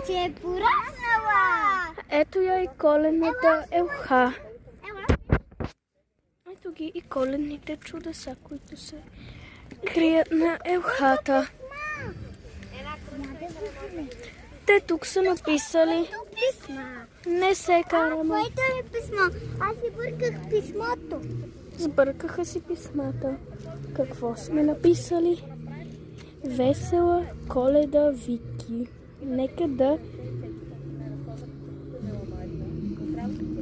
че е пораснала. Ето я и коледната елха. Ето ги и коледните чудеса, които се крият на елхата. Те тук са написали Писма. не се караме. Което е писмо? Аз си бърках писмото. Сбъркаха си писмата. Какво сме написали? Весела Коледа, Вики. Нека да...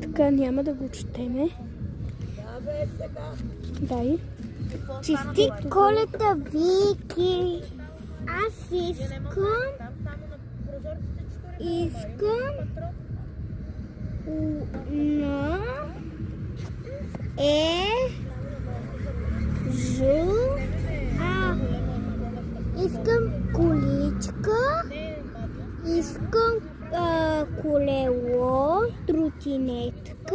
Така няма да го четеме. Дай. Честит Коледа, Вики. Аз искам на искам количка, искам колело, тротинетка.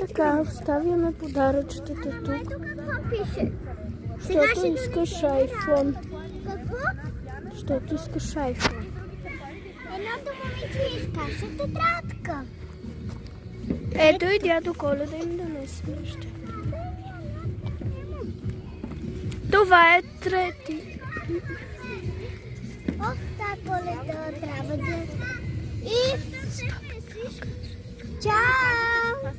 Така, оставяме подаръчетата тук. Какво пише? Защото искаш айфон. Какво? Защото искаш айфон. Едното момиче искаше тетрадка. Ето и дядо Коледа им донесе нещо. Това е трети. Та Коледа трябва да... И... Чао!